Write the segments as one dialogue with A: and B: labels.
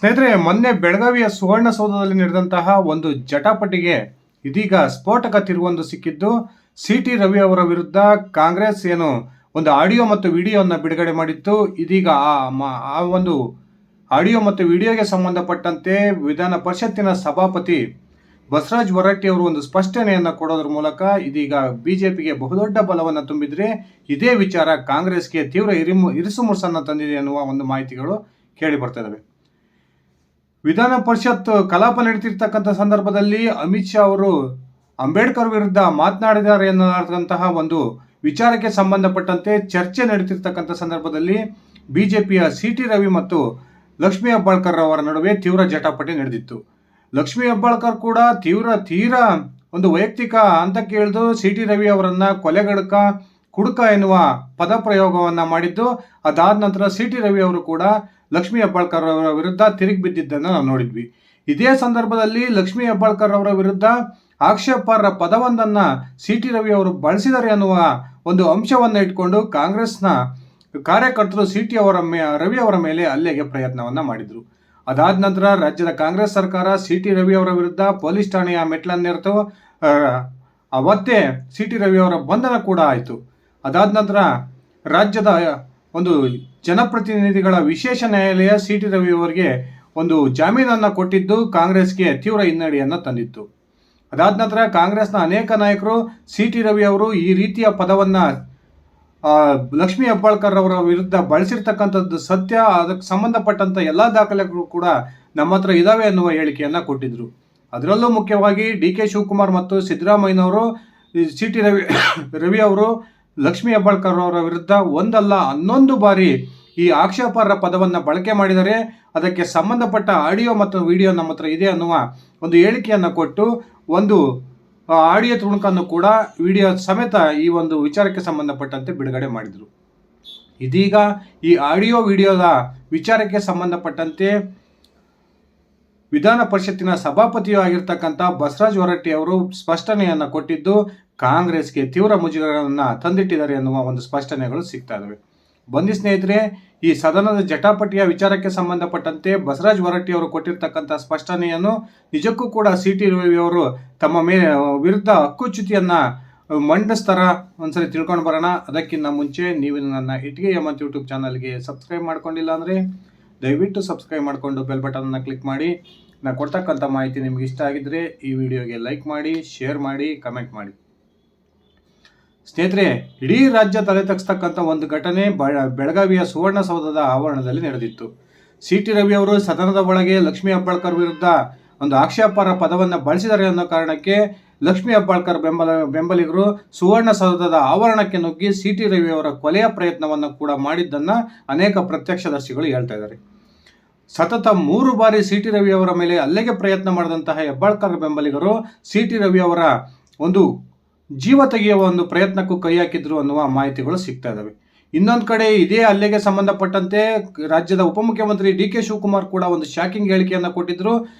A: ಸ್ನೇಹಿತರೆ, ಮೊನ್ನೆ ಬೆಳಗಾವಿಯ ಸುವರ್ಣಸೌಧದಲ್ಲಿ ನಡೆದಂತಹ ಒಂದು ಜಟಾಪಟಿಗೆ ಇದೀಗ ಸ್ಫೋಟಕ ತಿರುವೊಂದು ಸಿಕ್ಕಿದ್ದು, ಸಿ.ಟಿ. ರವಿ ಅವರ ವಿರುದ್ಧ ಕಾಂಗ್ರೆಸ್ ಒಂದು ಆಡಿಯೋ ಮತ್ತು ವಿಡಿಯೋವನ್ನು ಬಿಡುಗಡೆ ಮಾಡಿತ್ತು. ಇದೀಗ ಆ ಒಂದು ಆಡಿಯೋ ಮತ್ತು ವಿಡಿಯೋಗೆ ಸಂಬಂಧಪಟ್ಟಂತೆ ವಿಧಾನ ಪರಿಷತ್ತಿನ ಸಭಾಪತಿ ಬಸವರಾಜ ಹೊರಟ್ಟಿ ಅವರು ಒಂದು ಸ್ಪಷ್ಟನೆಯನ್ನು ಕೊಡೋದ್ರ ಮೂಲಕ ಇದೀಗ ಬಿಜೆಪಿಗೆ ಬಹುದೊಡ್ಡ ಬಲವನ್ನು ತುಂಬಿದ್ರೆ, ಇದೇ ವಿಚಾರ ಕಾಂಗ್ರೆಸ್ಗೆ ತೀವ್ರ ಇರಿಸುಮುರುಸನ್ನು ತಂದಿದೆ ಎನ್ನುವ ಒಂದು ಮಾಹಿತಿಗಳು ಕೇಳಿ ಬರ್ತಾ ಇದ್ದಾವೆ. ವಿಧಾನ ಪರಿಷತ್ ಕಲಾಪ ನಡೀತಿರ್ತಕ್ಕಂಥ ಸಂದರ್ಭದಲ್ಲಿ ಅಮಿತ್ ಶಾ ಅವರು ಅಂಬೇಡ್ಕರ್ ವಿರುದ್ಧ ಮಾತನಾಡಿದ್ದಾರೆ ಎನ್ನಲಾದಂತಹ ಒಂದು ವಿಚಾರಕ್ಕೆ ಸಂಬಂಧಪಟ್ಟಂತೆ ಚರ್ಚೆ ನಡೀತಿರ್ತಕ್ಕಂಥ ಸಂದರ್ಭದಲ್ಲಿ ಬಿಜೆಪಿಯ ಸಿ.ಟಿ. ರವಿ ಮತ್ತು ಲಕ್ಷ್ಮೀ ಹೆಬ್ಬಾಳ್ಕರ್ ಅವರ ನಡುವೆ ತೀವ್ರ ಜಟಾಪಟಿ ನಡೆದಿತ್ತು. ಲಕ್ಷ್ಮೀ ಹೆಬ್ಬಾಳ್ಕರ್ ಕೂಡ ತೀರಾ ಒಂದು ವೈಯಕ್ತಿಕ ಹಂತಕ್ಕೆ ಇಳಿದು ಸಿ.ಟಿ. ರವಿ ಅವರನ್ನ ಕೊಲೆಗಡಕ, ಕುಡುಕ ಎನ್ನುವ ಪದ ಪ್ರಯೋಗವನ್ನ ಮಾಡಿದ್ದು, ಅದಾದ ನಂತರ ಸಿ.ಟಿ. ರವಿ ಅವರು ಕೂಡ ಲಕ್ಷ್ಮೀ ಹೆಬ್ಬಾಳ್ಕರ್ ಅವರ ವಿರುದ್ಧ ತಿರುಗಿ ಬಿದ್ದಿದ್ದನ್ನು ನಾವು ನೋಡಿದ್ವಿ. ಇದೇ ಸಂದರ್ಭದಲ್ಲಿ ಲಕ್ಷ್ಮೀ ಹೆಬ್ಬಾಳ್ಕರ್ ಅವರ ವಿರುದ್ಧ ಆಕ್ಷೇಪಾರ್ಹ ಪದವೊಂದನ್ನ ಸಿ.ಟಿ. ರವಿ ಅವರು ಬಳಸಿದ್ದಾರೆ ಅನ್ನುವ ಒಂದು ಅಂಶವನ್ನು ಇಟ್ಕೊಂಡು ಕಾಂಗ್ರೆಸ್ನ ಕಾರ್ಯಕರ್ತರು ಸಿ.ಟಿ. ರವಿ ಅವರ ಮೇಲೆ ಹಲ್ಲೆಗೆ ಪ್ರಯತ್ನವನ್ನ ಮಾಡಿದ್ರು. ಅದಾದ ನಂತರ ರಾಜ್ಯದ ಕಾಂಗ್ರೆಸ್ ಸರ್ಕಾರ ಸಿ.ಟಿ. ರವಿ ಅವರ ವಿರುದ್ಧ ಪೊಲೀಸ್ ಠಾಣೆಯ ಮೆಟ್ಲನ್ನೇರ್ತು. ಅವತ್ತೇ ಸಿ.ಟಿ. ರವಿ ಅವರ ಬಂಧನ ಕೂಡ ಆಯಿತು. ಅದಾದ ನಂತರ ರಾಜ್ಯದ ಒಂದು ಜನಪ್ರತಿನಿಧಿಗಳ ವಿಶೇಷ ನ್ಯಾಯಾಲಯ ಸಿ.ಟಿ. ರವಿ ಅವರಿಗೆ ಒಂದು ಜಾಮೀನನ್ನು ಕೊಟ್ಟಿದ್ದು ಕಾಂಗ್ರೆಸ್ಗೆ ತೀವ್ರ ಹಿನ್ನಡೆಯನ್ನು ತಂದಿತ್ತು. ಅದಾದ ನಂತರ ಕಾಂಗ್ರೆಸ್ನ ಅನೇಕ ನಾಯಕರು ಸಿ.ಟಿ. ರವಿ ಅವರು ಈ ರೀತಿಯ ಪದವನ್ನ ಲಕ್ಷ್ಮೀ ಹೆಬ್ಬಾಳ್ಕರ್ ಅವರ ವಿರುದ್ಧ ಬಳಸಿರ್ತಕ್ಕಂಥದ್ದು ಸತ್ಯ, ಅದಕ್ಕೆ ಸಂಬಂಧಪಟ್ಟಂತ ಎಲ್ಲ ದಾಖಲೆಗಳು ಕೂಡ ನಮ್ಮ ಹತ್ರ ಇದಾವೆ ಅನ್ನುವ ಹೇಳಿಕೆಯನ್ನ ಕೊಟ್ಟಿದ್ರು. ಅದರಲ್ಲೂ ಮುಖ್ಯವಾಗಿ ಡಿ.ಕೆ. ಶಿವಕುಮಾರ್ ಮತ್ತು ಸಿದ್ದರಾಮಯ್ಯನವರು ಸಿ.ಟಿ. ರವಿ ಅವರು ಲಕ್ಷ್ಮೀ ಹೆಬ್ಬಾಳ್ಕರ್ ಅವರ ವಿರುದ್ಧ ಒಂದಲ್ಲ 11 ಬಾರಿ ಈ ಆಕ್ಷೇಪಾರ್ಹ ಪದವನ್ನು ಬಳಕೆ ಮಾಡಿದರೆ, ಅದಕ್ಕೆ ಸಂಬಂಧಪಟ್ಟ ಆಡಿಯೋ ಮತ್ತು ವಿಡಿಯೋ ನಮ್ಮ ಹತ್ರ ಇದೆ ಅನ್ನುವ ಒಂದು ಹೇಳಿಕೆಯನ್ನು ಕೊಟ್ಟು ಒಂದು ಆಡಿಯೋ ತುಣುಕನ್ನು ಕೂಡ ವಿಡಿಯೋ ಸಮೇತ ಈ ಒಂದು ವಿಚಾರಕ್ಕೆ ಸಂಬಂಧಪಟ್ಟಂತೆ ಬಿಡುಗಡೆ ಮಾಡಿದರು. ಇದೀಗ ಈ ಆಡಿಯೋ ವಿಡಿಯೋದ ವಿಚಾರಕ್ಕೆ ಸಂಬಂಧಪಟ್ಟಂತೆ ವಿಧಾನ ಪರಿಷತ್ತಿನ ಸಭಾಪತಿಯೂ ಆಗಿರ್ತಕ್ಕಂಥ ಬಸವರಾಜ ಹೊರಟ್ಟಿ ಅವರು ಸ್ಪಷ್ಟನೆಯನ್ನು ಕೊಟ್ಟಿದ್ದು ಕಾಂಗ್ರೆಸ್ಗೆ ತೀವ್ರ ಮುಜುಗರವನ್ನು ತಂದಿಟ್ಟಿದ್ದಾರೆ ಎನ್ನುವ ಒಂದು ಸ್ಪಷ್ಟನೆಗಳು ಸಿಗ್ತಾ ಇದಾವೆ. ಬನ್ನಿ ಸ್ನೇಹಿತರೆ, ಈ ಸದನದ ಜಟಾಪಟಿಯ ವಿಚಾರಕ್ಕೆ ಸಂಬಂಧಪಟ್ಟಂತೆ ಬಸವರಾಜ ಹೊರಟ್ಟಿ ಅವರು ಕೊಟ್ಟಿರ್ತಕ್ಕಂಥ ಸ್ಪಷ್ಟನೆಯನ್ನು ನಿಜಕ್ಕೂ ಕೂಡ ಸಿ.ಟಿ. ರವಿ ಅವರು ತಮ್ಮ ವಿರುದ್ಧ ಹಕ್ಕುಚ್ಯುತಿಯನ್ನ ಮಂಡಿಸ್ತಾರ, ಒಂದ್ಸರಿ ತಿಳ್ಕೊಂಡು ಬರೋಣ. ಅದಕ್ಕಿಂತ ಮುಂಚೆ ನೀವು ನನ್ನ ಇಟ್ಗೆ ಮತ್ತು ಯೂಟ್ಯೂಬ್ ಚಾನಲ್ಗೆ ಸಬ್ಸ್ಕ್ರೈಬ್ ಮಾಡ್ಕೊಂಡಿಲ್ಲ ಅಂದರೆ ದಯವಿಟ್ಟು ಸಬ್ಸ್ಕ್ರೈಬ್ ಮಾಡಿಕೊಂಡು ಬೆಲ್ ಬಟನ್ನ ಕ್ಲಿಕ್ ಮಾಡಿ. ನಾನು ಕೊಡ್ತಕ್ಕಂಥ ಮಾಹಿತಿ ನಿಮ್ಗೆ ಇಷ್ಟ ಆಗಿದ್ರೆ ಈ ವಿಡಿಯೋಗೆ ಲೈಕ್ ಮಾಡಿ, ಶೇರ್ ಮಾಡಿ, ಕಮೆಂಟ್ ಮಾಡಿ. ಸ್ನೇಹಿತರೆ, ಇಡೀ ರಾಜ್ಯ ತಲೆ ತಗ್ಸ್ತಕ್ಕಂಥ ಒಂದು ಘಟನೆ ಬೆಳಗಾವಿಯ ಸುವರ್ಣಸೌಧದ ಆವರಣದಲ್ಲಿ ನಡೆದಿತ್ತು. ಸಿ.ಟಿ. ರವಿ ಅವರು ಸದನದ ಒಳಗೆ ಲಕ್ಷ್ಮೀ ಹೆಬ್ಬಾಳ್ಕರ್ ವಿರುದ್ಧ ಒಂದು ಆಕ್ಷೇಪಾರ್ಹ ಪದವನ್ನು ಬಳಸಿದ್ದಾರೆ ಅನ್ನೋ ಕಾರಣಕ್ಕೆ ಲಕ್ಷ್ಮೀ ಹೆಬ್ಬಾಳ್ಕರ್ ಬೆಂಬಲಿಗರು ಸುವರ್ಣಸೌಧದ ಆವರಣಕ್ಕೆ ನುಗ್ಗಿ ಸಿ.ಟಿ. ರವಿ ಅವರ ಕೊಲೆಯ ಪ್ರಯತ್ನವನ್ನು ಕೂಡ ಮಾಡಿದ್ದನ್ನು ಅನೇಕ ಪ್ರತ್ಯಕ್ಷದರ್ಶಿಗಳು ಹೇಳ್ತಾ ಇದ್ದಾರೆ. ಸತತ 3 ಬಾರಿ ಸಿ.ಟಿ. ರವಿ ಅವರ ಮೇಲೆ ಹಲ್ಲೆಗೆ ಪ್ರಯತ್ನ ಮಾಡಿದಂತಹ ಹೆಬ್ಬಾಳ್ಕರ್ ಬೆಂಬಲಿಗರು ಸಿ.ಟಿ. ರವಿ ಅವರ ಒಂದು ಜೀವ ತೆಗೆಯುವ ಒಂದು ಪ್ರಯತ್ನಕ್ಕೂ ಕೈ ಹಾಕಿದ್ರು ಅನ್ನುವ ಮಾಹಿತಿಗಳು ಸಿಗ್ತಾ ಇದಾವೆ. ಇನ್ನೊಂದು ಕಡೆ ಇದೇ ಹಲ್ಲೆಗೆ ಸಂಬಂಧಪಟ್ಟಂತೆ ರಾಜ್ಯದ ಉಪಮುಖ್ಯಮಂತ್ರಿ ಡಿ.ಕೆ. ಶಿವಕುಮಾರ್ ಕೂಡ ಒಂದು ಶಾಕಿಂಗ್ ಹೇಳಿಕೆಯನ್ನು ಕೊಟ್ಟಿದ್ರು.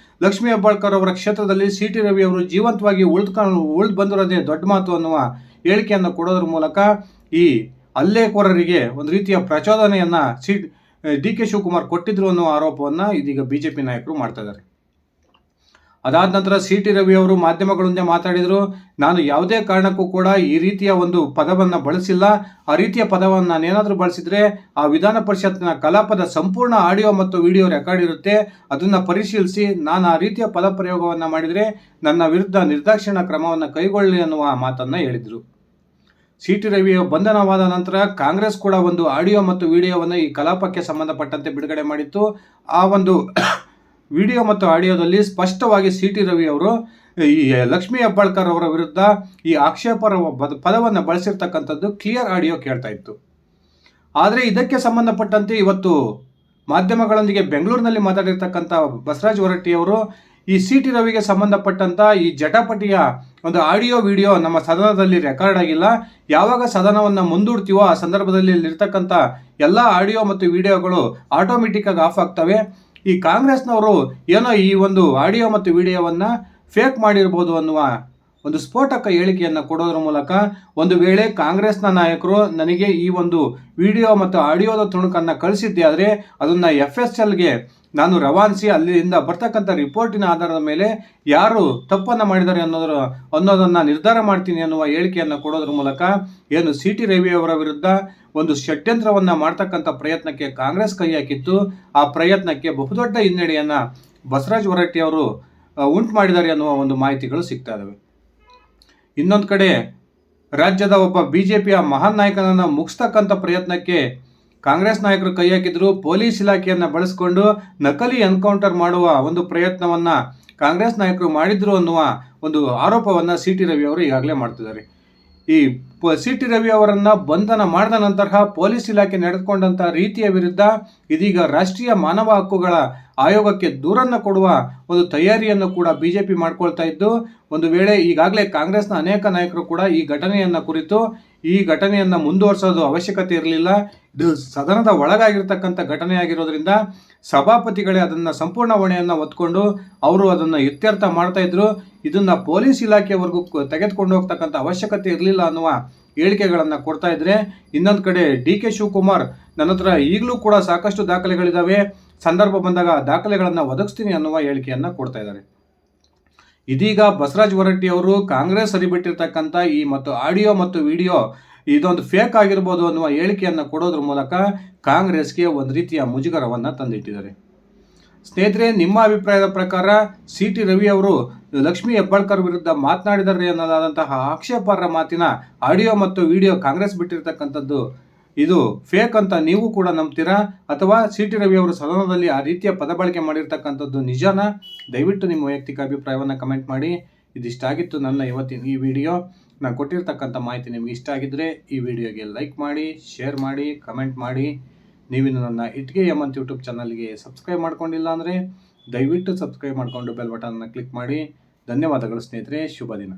A: ಲಕ್ಷ್ಮೀ ಹೆಬ್ಬಾಳ್ಕರ್ ಅವರ ಕ್ಷೇತ್ರದಲ್ಲಿ ಸಿ.ಟಿ. ರವಿ ಅವರು ಜೀವಂತವಾಗಿ ಉಳಿದು ಬಂದಿರೋದೇ ದೊಡ್ಡ ಮಾತು ಅನ್ನುವ ಹೇಳಿಕೆಯನ್ನು ಕೊಡೋದ್ರ ಮೂಲಕ ಈ ಹಲ್ಲೆಕೋರರಿಗೆ ಒಂದು ರೀತಿಯ ಪ್ರಚೋದನೆಯನ್ನ ಡಿ.ಕೆ. ಶಿವಕುಮಾರ್ ಕೊಟ್ಟಿದ್ರು ಅನ್ನುವ ಆರೋಪವನ್ನು ಇದೀಗ ಬಿಜೆಪಿ ನಾಯಕರು ಮಾಡ್ತಾ ಇದ್ದಾರೆ. ಅದಾದ ನಂತರ ಸಿ.ಟಿ. ರವಿ ಅವರು ಮಾಧ್ಯಮಗಳೊಂದಿಗೆ ಮಾತಾಡಿದರು. ನಾನು ಯಾವುದೇ ಕಾರಣಕ್ಕೂ ಕೂಡ ಈ ರೀತಿಯ ಒಂದು ಪದವನ್ನು ಬಳಸಿಲ್ಲ. ಆ ರೀತಿಯ ಪದವನ್ನು ನಾನೇನಾದರೂ ಬಳಸಿದ್ರೆ ಆ ವಿಧಾನ ಪರಿಷತ್ನ ಕಲಾಪದ ಸಂಪೂರ್ಣ ಆಡಿಯೋ ಮತ್ತು ವಿಡಿಯೋ ರೆಕಾರ್ಡ್ ಇರುತ್ತೆ, ಅದನ್ನು ಪರಿಶೀಲಿಸಿ ನಾನು ಆ ರೀತಿಯ ಪದ ಪ್ರಯೋಗವನ್ನು ಮಾಡಿದರೆ ನನ್ನ ವಿರುದ್ಧ ನಿರ್ದಾಕ್ಷಿಣ್ಯ ಕ್ರಮವನ್ನು ಕೈಗೊಳ್ಳಿ ಅನ್ನುವ ಮಾತನ್ನು ಹೇಳಿದರು. ಸಿ.ಟಿ. ರವಿ ಬಂಧನವಾದ ನಂತರ ಕಾಂಗ್ರೆಸ್ ಕೂಡ ಒಂದು ಆಡಿಯೋ ಮತ್ತು ವಿಡಿಯೋವನ್ನು ಈ ಕಲಾಪಕ್ಕೆ ಸಂಬಂಧಪಟ್ಟಂತೆ ಬಿಡುಗಡೆ ಮಾಡಿತ್ತು. ಆ ಒಂದು ವಿಡಿಯೋ ಮತ್ತು ಆಡಿಯೋದಲ್ಲಿ ಸ್ಪಷ್ಟವಾಗಿ ಸಿ.ಟಿ. ರವಿ ಅವರು ಈ ಲಕ್ಷ್ಮೀ ಹೆಬ್ಬಾಳ್ಕರ್ ಅವರ ವಿರುದ್ಧ ಈ ಆಕ್ಷೇಪಾರ್ಹ ಪದವನ್ನು ಬಳಸಿರ್ತಕ್ಕಂಥದ್ದು ಕ್ಲಿಯರ್ ಆಡಿಯೋ ಕೇಳ್ತಾ ಇತ್ತು. ಆದರೆ ಇದಕ್ಕೆ ಸಂಬಂಧಪಟ್ಟಂತೆ ಇವತ್ತು ಮಾಧ್ಯಮಗಳೊಂದಿಗೆ ಬೆಂಗಳೂರಿನಲ್ಲಿ ಮಾತಾಡಿರ್ತಕ್ಕಂಥ ಬಸವರಾಜ ಹೊರಟ್ಟಿ ಅವರು ಈ ಸಿ.ಟಿ. ರವಿಗೆ ಸಂಬಂಧಪಟ್ಟಂತ ಈ ಜಟಾಪಟಿಯ ಒಂದು ಆಡಿಯೋ ವಿಡಿಯೋ ನಮ್ಮ ಸದನದಲ್ಲಿ ರೆಕಾರ್ಡ್ ಆಗಿಲ್ಲ. ಯಾವಾಗ ಸದನವನ್ನು ಮುಂದೂಡ್ತೀವೋ ಆ ಸಂದರ್ಭದಲ್ಲಿ ಇರ್ತಕ್ಕಂಥ ಎಲ್ಲ ಆಡಿಯೋ ಮತ್ತು ವಿಡಿಯೋಗಳು ಆಟೋಮೆಟಿಕ್ ಆಗಿ ಆಫ್ ಆಗ್ತವೆ. ಈ ಕಾಂಗ್ರೆಸ್ನವರು ಏನೋ ಈ ಒಂದು ಆಡಿಯೋ ಮತ್ತು ವಿಡಿಯೋವನ್ನು ಫೇಕ್ ಮಾಡಿರ್ಬೋದು ಅನ್ನುವ ಒಂದು ಸ್ಫೋಟಕ ಹೇಳಿಕೆಯನ್ನು ಕೊಡೋದ್ರ ಮೂಲಕ ಒಂದು ವೇಳೆ ಕಾಂಗ್ರೆಸ್ನ ನಾಯಕರು ನನಗೆ ಈ ಒಂದು ವಿಡಿಯೋ ಮತ್ತು ಆಡಿಯೋದ ತುಣುಕನ್ನು ಕಳಿಸಿದ್ದೆ ಆದರೆ ಅದನ್ನು FSLಗೆ ನಾನು ರವಾನಿಸಿ ಅಲ್ಲಿಂದ ಬರ್ತಕ್ಕಂಥ ರಿಪೋರ್ಟಿನ ಆಧಾರದ ಮೇಲೆ ಯಾರು ತಪ್ಪನ್ನು ಮಾಡಿದ್ದಾರೆ ಅನ್ನೋದನ್ನು ನಿರ್ಧಾರ ಮಾಡ್ತೀನಿ ಅನ್ನುವ ಹೇಳಿಕೆಯನ್ನು ಕೊಡೋದ್ರ ಮೂಲಕ ಏನು CT ರವಿ ಅವರ ವಿರುದ್ಧ ಒಂದು ಷಡ್ಯಂತ್ರವನ್ನು ಮಾಡ್ತಕ್ಕಂಥ ಪ್ರಯತ್ನಕ್ಕೆ ಕಾಂಗ್ರೆಸ್ ಕೈ ಹಾಕಿತ್ತು. ಆ ಪ್ರಯತ್ನಕ್ಕೆ ಬಹುದೊಡ್ಡ ಹಿನ್ನಡೆಯನ್ನು ಬಸವರಾಜ ಹೊರಟ್ಟಿ ಅವರು ಉಂಟು ಮಾಡಿದ್ದಾರೆ ಅನ್ನುವ ಒಂದು ಮಾಹಿತಿಗಳು ಸಿಗ್ತಾ ಇದ್ದಾವೆ. ಇನ್ನೊಂದು ಕಡೆ ರಾಜ್ಯದ ಒಬ್ಬ BJPಯ ಮಹಾನ್ ನಾಯಕನನ್ನು ಮುಗಿಸ್ತಕ್ಕಂಥ ಪ್ರಯತ್ನಕ್ಕೆ ಕಾಂಗ್ರೆಸ್ ನಾಯಕರು ಕೈ ಹಾಕಿದ್ರು. ಪೊಲೀಸ್ ಇಲಾಖೆಯನ್ನು ಬಳಸಿಕೊಂಡು ನಕಲಿ ಎನ್ಕೌಂಟರ್ ಮಾಡುವ ಒಂದು ಪ್ರಯತ್ನವನ್ನು ಕಾಂಗ್ರೆಸ್ ನಾಯಕರು ಮಾಡಿದ್ರು ಅನ್ನುವ ಒಂದು ಆರೋಪವನ್ನು CT ರವಿ ಅವರು ಈಗಾಗಲೇ ಮಾಡ್ತಿದ್ದಾರೆ. ಈ CT ರವಿ ಅವರನ್ನು ಬಂಧನ ಮಾಡಿದ ನಂತರ ಪೊಲೀಸ್ ಇಲಾಖೆ ನಡೆದುಕೊಂಡಂಥ ರೀತಿಯ ವಿರುದ್ಧ ಇದೀಗ ರಾಷ್ಟ್ರೀಯ ಮಾನವ ಹಕ್ಕುಗಳ ಆಯೋಗಕ್ಕೆ ದೂರನ್ನು ಕೊಡುವ ಒಂದು ತಯಾರಿಯನ್ನು ಕೂಡ BJP ಮಾಡ್ಕೊಳ್ತಾ ಇದ್ದು, ಒಂದು ವೇಳೆ ಈಗಾಗಲೇ ಕಾಂಗ್ರೆಸ್ನ ಅನೇಕ ನಾಯಕರು ಕೂಡ ಈ ಘಟನೆಯನ್ನು ಕುರಿತು ಈ ಘಟನೆಯನ್ನು ಮುಂದುವರಿಸೋದು ಅವಶ್ಯಕತೆ ಇರಲಿಲ್ಲ, ಇದು ಸದನದ ಒಳಗಾಗಿರ್ತಕ್ಕಂಥ ಘಟನೆ ಆಗಿರೋದ್ರಿಂದ ಸಭಾಪತಿಗಳೇ ಅದನ್ನು ಸಂಪೂರ್ಣ ಹೊಣೆಯನ್ನು ಹೊತ್ಕೊಂಡು ಅವರು ಅದನ್ನು ಇತ್ಯರ್ಥ ಮಾಡ್ತಾ ಇದ್ರು, ಇದನ್ನು ಪೊಲೀಸ್ ಇಲಾಖೆವರೆಗೂ ತೆಗೆದುಕೊಂಡು ಹೋಗ್ತಕ್ಕಂಥ ಅವಶ್ಯಕತೆ ಇರಲಿಲ್ಲ ಅನ್ನುವ ಹೇಳಿಕೆಗಳನ್ನು ಕೊಡ್ತಾ ಇದ್ರೆ, ಇನ್ನೊಂದು ಕಡೆ DK ಶಿವಕುಮಾರ್ ನನ್ನ ಹತ್ರ ಈಗಲೂ ಕೂಡ ಸಾಕಷ್ಟು ದಾಖಲೆಗಳಿದ್ದಾವೆ, ಸಂದರ್ಭ ಬಂದಾಗ ದಾಖಲೆಗಳನ್ನು ಒದಗಿಸ್ತೀನಿ ಅನ್ನುವ ಹೇಳಿಕೆಯನ್ನು ಕೊಡ್ತಾ ಇದ್ದಾರೆ. ಇದೀಗ ಬಸವರಾಜ ಹೊರಟ್ಟಿ ಅವರು ಕಾಂಗ್ರೆಸ್ ಹರಿಬಿಟ್ಟಿರ್ತಕ್ಕಂಥ ಈ ಮತ್ತು ಆಡಿಯೋ ಮತ್ತು ವಿಡಿಯೋ ಇದೊಂದು ಫೇಕ್ ಆಗಿರ್ಬೋದು ಅನ್ನುವ ಹೇಳಿಕೆಯನ್ನು ಕೊಡೋದ್ರ ಮೂಲಕ ಕಾಂಗ್ರೆಸ್ಗೆ ಒಂದು ರೀತಿಯ ಮುಜುಗರವನ್ನು ತಂದಿಟ್ಟಿದ್ದಾರೆ. ಸ್ನೇಹಿತರೆ, ನಿಮ್ಮ ಅಭಿಪ್ರಾಯದ ಪ್ರಕಾರ CT ರವಿ ಅವರು ಲಕ್ಷ್ಮೀ ಹೆಬ್ಬಾಳ್ಕರ್ ವಿರುದ್ಧ ಮಾತನಾಡಿದ್ದಾರೆ ಅನ್ನೋದಾದಂತಹ ಆಕ್ಷೇಪಾರ್ಹ ಮಾತಿನ ಆಡಿಯೋ ಮತ್ತು ವಿಡಿಯೋ ಕಾಂಗ್ರೆಸ್ ಬಿಟ್ಟಿರ್ತಕ್ಕಂಥದ್ದು ಇದು ಫೇಕ್ ಅಂತ ನೀವು ಕೂಡ ನಂಬ್ತೀರಾ, ಅಥವಾ CT ರವಿ ಅವರು ಸದನದಲ್ಲಿ ಆ ರೀತಿಯ ಪದ ಬಳಕೆ ಮಾಡಿರ್ತಕ್ಕಂಥದ್ದು ನಿಜಾನ? ದಯವಿಟ್ಟು ನಿಮ್ಮ ವೈಯಕ್ತಿಕ ಅಭಿಪ್ರಾಯವನ್ನು ಕಮೆಂಟ್ ಮಾಡಿ. ಇದಿಷ್ಟಾಗಿತ್ತು ನನ್ನ ಇವತ್ತಿನ ಈ ವಿಡಿಯೋ. ನಾನು ಕೊಟ್ಟಿರ್ತಕ್ಕಂಥ ಮಾಹಿತಿ ನಿಮಗೆ ಇಷ್ಟ ಆಗಿದ್ದರೆ ಈ ವಿಡಿಯೋಗೆ ಲೈಕ್ ಮಾಡಿ, ಶೇರ್ ಮಾಡಿ, ಕಮೆಂಟ್ ಮಾಡಿ. ನೀವಿನ್ನು ನನ್ನ ಇಟ್ಗೆ ಹೇಮಂತ್ ಯೂಟ್ಯೂಬ್ ಚಾನಲ್ಗೆ ಸಬ್ಸ್ಕ್ರೈಬ್ ಮಾಡ್ಕೊಂಡಿಲ್ಲ ಅಂದರೆ ದಯವಿಟ್ಟು ಸಬ್ಸ್ಕ್ರೈಬ್ ಮಾಡಿಕೊಂಡು ಬೆಲ್ ಬಟನ್ನ ಕ್ಲಿಕ್ ಮಾಡಿ. ಧನ್ಯವಾದಗಳು ಸ್ನೇಹಿತರೆ, ಶುಭ ದಿನ.